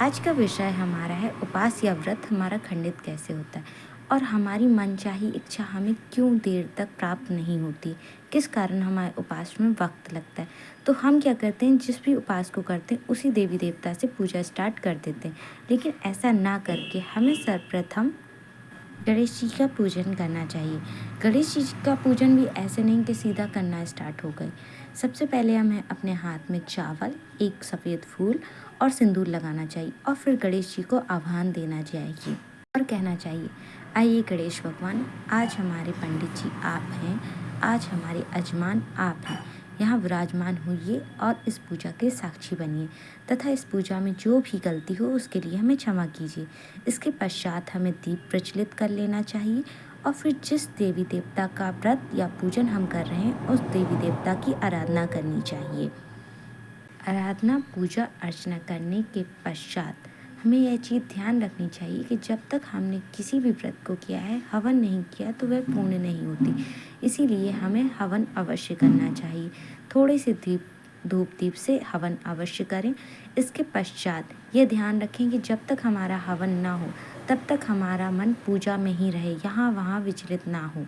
आज का विषय हमारा है उपास या व्रत हमारा खंडित कैसे होता है और हमारी मनचाही इच्छा हमें क्यों देर तक प्राप्त नहीं होती, किस कारण हमारे उपास में वक्त लगता है। तो हम क्या करते हैं, जिस भी उपास को करते हैं उसी देवी देवता से पूजा स्टार्ट कर देते हैं। लेकिन ऐसा ना करके हमें सर्वप्रथम गणेश जी का पूजन करना चाहिए। गणेश जी का पूजन भी ऐसे नहीं कि सीधा करना स्टार्ट हो गए। सबसे पहले हमें अपने हाथ में चावल, एक सफ़ेद फूल और सिंदूर लगाना चाहिए और फिर गणेश जी को आह्वान देना चाहिए और कहना चाहिए, आइए गणेश भगवान, आज हमारे पंडित जी आप हैं, आज हमारे यजमान आप हैं, यहाँ विराजमान होइए और इस पूजा के साक्षी बनिए तथा इस पूजा में जो भी गलती हो उसके लिए हमें क्षमा कीजिए। इसके पश्चात हमें दीप प्रज्वलित कर लेना चाहिए और फिर जिस देवी देवता का व्रत या पूजन हम कर रहे हैं उस देवी देवता की आराधना करनी चाहिए। आराधना पूजा अर्चना करने के पश्चात हमें यह चीज़ ध्यान रखनी चाहिए कि जब तक हमने किसी भी व्रत को किया है, हवन नहीं किया तो वह पूर्ण नहीं होती। इसीलिए हमें हवन अवश्य करना चाहिए। थोड़े से धूप दीप से हवन अवश्य करें। इसके पश्चात ये ध्यान रखें कि जब तक हमारा हवन ना हो तब तक हमारा मन पूजा में ही रहे, यहाँ वहाँ विचलित ना हो।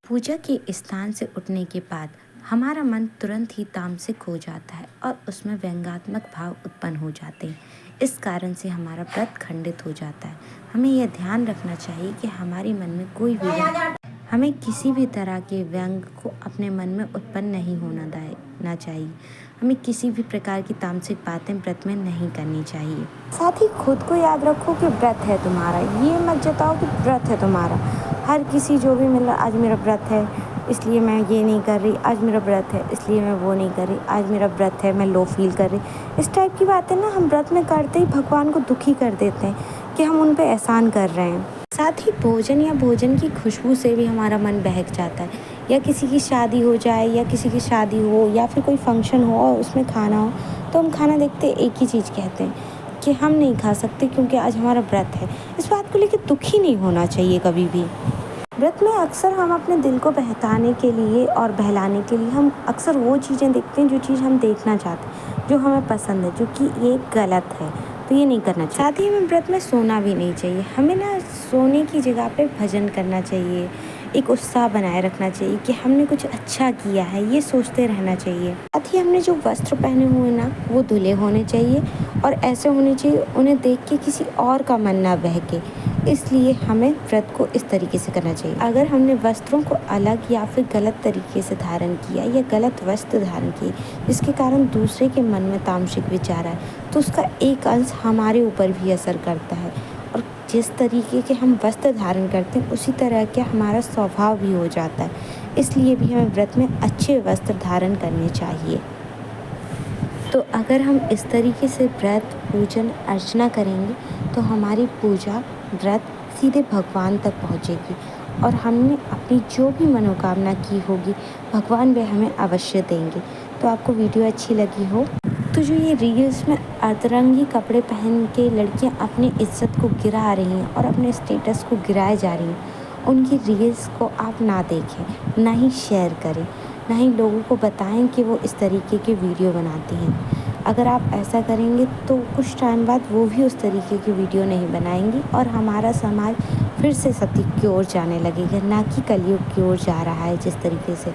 पूजा के स्थान से उठने के बाद हमारा मन तुरंत ही तामसिक हो जाता है और उसमें व्यंग्यात्मक भाव उत्पन्न हो जाते हैं। इस कारण से हमारा व्रत खंडित हो जाता है। हमें यह ध्यान रखना चाहिए कि हमारे मन में कोई भी हमें किसी भी तरह के व्यंग को अपने मन में उत्पन्न नहीं होना देना चाहिए। हमें किसी भी प्रकार की तामसिक बातें व्रत में नहीं करनी चाहिए। साथ ही खुद को याद रखो कि व्रत है तुम्हारा, ये मत जताओ कि व्रत है तुम्हारा। हर किसी जो भी मिल रहा, आज मेरा व्रत है इसलिए मैं ये नहीं कर रही, आज मेरा व्रत है इसलिए मैं वो नहीं कर रही, आज मेरा व्रत है मैं लो फील कर रही, इस टाइप की बातें ना हम व्रत में करते ही भगवान को दुखी कर देते हैं कि हम उन पे एहसान कर रहे हैं। साथ ही भोजन या भोजन की खुशबू से भी हमारा मन बहक जाता है। या किसी की शादी हो जाए या किसी की शादी हो या फिर कोई फंक्शन हो और उसमें खाना हो तो हम खाना देखते एक ही चीज़ कहते हैं कि हम नहीं खा सकते क्योंकि आज हमारा व्रत है। इस बात को लेकर दुखी नहीं होना चाहिए कभी भी। व्रत में अक्सर हम अपने दिल को बहलाने के लिए और बहलाने के लिए हम अक्सर वो चीज़ें देखते हैं जो चीज़ हम देखना चाहते हैं, जो हमें पसंद है, जो कि ये गलत है, तो ये नहीं करना चाहिए। साथ ही हमें व्रत में सोना भी नहीं चाहिए। हमें ना सोने की जगह पे भजन करना चाहिए, एक उत्साह बनाए रखना चाहिए कि हमने कुछ अच्छा किया है, ये सोचते रहना चाहिए। साथ ही हमने जो वस्त्र पहने हुए ना वो धुले होने चाहिए और ऐसे होने चाहिए उन्हें देख के किसी और का मन ना बहके। इसलिए हमें व्रत को इस तरीके से करना चाहिए। अगर हमने वस्त्रों को अलग या फिर गलत तरीके से धारण किया या गलत वस्त्र धारण किए जिसके कारण दूसरे के मन में तामसिक विचार आए तो उसका एक अंश हमारे ऊपर भी असर करता है और जिस तरीके के हम वस्त्र धारण करते हैं उसी तरह का हमारा स्वभाव भी हो जाता है। इसलिए भी हमें व्रत में अच्छे वस्त्र धारण करने चाहिए। तो अगर हम इस तरीके से व्रत पूजन अर्चना करेंगे तो हमारी पूजा व्रत सीधे भगवान तक पहुँचेगी और हमने अपनी जो भी मनोकामना की होगी भगवान वे हमें अवश्य देंगे। तो आपको वीडियो अच्छी लगी हो तो जो ये रील्स में अतरंगी कपड़े पहन के लड़कियां अपनी इज्जत को गिरा रही हैं और अपने स्टेटस को गिराए जा रही हैं, उनकी रील्स को आप ना देखें, ना ही शेयर करें, ना ही लोगों को बताएं कि वो इस तरीके के वीडियो बनाती हैं। अगर आप ऐसा करेंगे तो कुछ टाइम बाद वो भी उस तरीके की वीडियो नहीं बनाएंगी और हमारा समाज फिर से सती की ओर जाने लगेगा, ना कि कलयुग की ओर जा रहा है जिस तरीके से।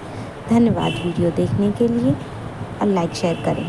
धन्यवाद वीडियो देखने के लिए और लाइक शेयर करें।